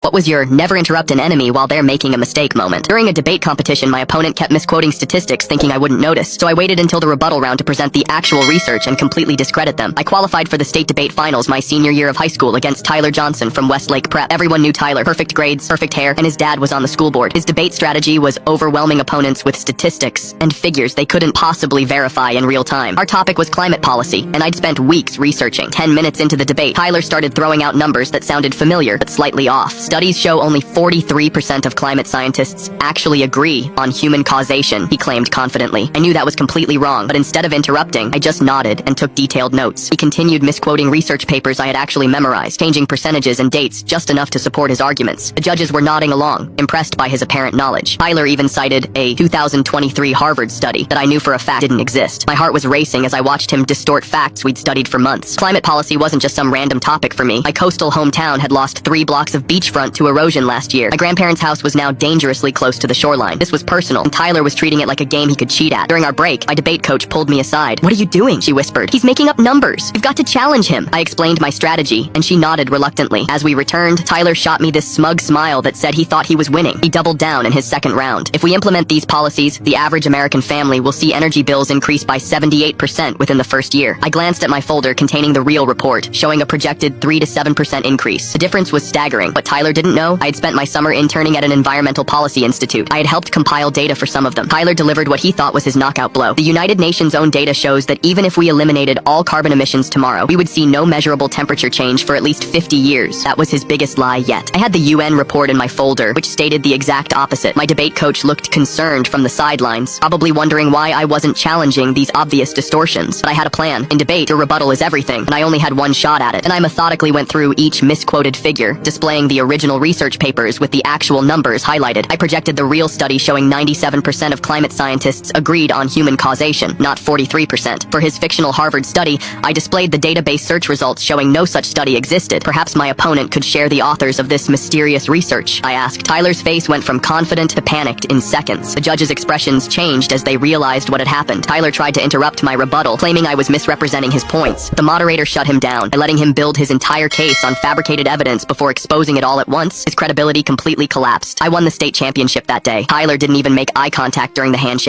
What was your never interrupt an enemy while they're making a mistake moment? During a debate competition, my opponent kept misquoting statistics thinking I wouldn't notice, so I waited until the rebuttal round to present the actual research and completely discredit them. I qualified for the state debate finals my senior year of high school against Tyler Johnson from Westlake Prep. Everyone knew Tyler, perfect grades, perfect hair, and his dad was on the school board. His debate strategy was overwhelming opponents with statistics and figures they couldn't possibly verify in real time. Our topic was climate policy, and I'd spent weeks researching. 10 minutes into the debate, Tyler started throwing out numbers that sounded familiar but slightly off. Studies show only 43% of climate scientists actually agree on human causation, he claimed confidently. I knew that was completely wrong, but instead of interrupting, I just nodded and took detailed notes. He continued misquoting research papers I had actually memorized, changing percentages and dates just enough to support his arguments. The judges were nodding along, impressed by his apparent knowledge. Tyler even cited a 2023 Harvard study that I knew for a fact didn't exist. My heart was racing as I watched him distort facts we'd studied for months. Climate policy wasn't just some random topic for me. My coastal hometown had lost 3 blocks of beachfront to erosion last year. My grandparents' house was now dangerously close to the shoreline. This was personal, and Tyler was treating it like a game he could cheat at. During our break, my debate coach pulled me aside. "What are you doing?" she whispered. "He's making up numbers. You've got to challenge him." I explained my strategy, and she nodded reluctantly. As we returned, Tyler shot me this smug smile that said he thought he was winning. He doubled down in his second round. "If we implement these policies, the average American family will see energy bills increase by 78% within the first year." I glanced at my folder containing the real report, showing a projected 3 to 7% increase. The difference was staggering. What Tyler didn't know, I had spent my summer interning at an environmental policy institute. I had helped compile data for some of them. Tyler delivered what he thought was his knockout blow. The United Nations' own data shows that even if we eliminated all carbon emissions tomorrow, we would see no measurable temperature change for at least 50 years. That was his biggest lie yet. I had the UN report in my folder, which stated the exact opposite. My debate coach looked concerned from the sidelines, probably wondering why I wasn't challenging these obvious distortions. But I had a plan. In debate, your rebuttal is everything, and I only had one shot at it. And I methodically went through each misquoted figure, displaying the original research papers with the actual numbers highlighted. I projected the real study showing 97% of climate scientists agreed on human causation, not 43%. For his fictional Harvard study, I displayed the database search results showing no such study existed. Perhaps my opponent could share the authors of this mysterious research, I asked. Tyler's face went from confident to panicked in seconds. The judges' expressions changed as they realized what had happened. Tyler tried to interrupt my rebuttal, claiming I was misrepresenting his points. The moderator shut him down by letting him build his entire case on fabricated evidence before exposing it all at once. His credibility completely collapsed. I won the state championship that day. Tyler didn't even make eye contact during the handshake.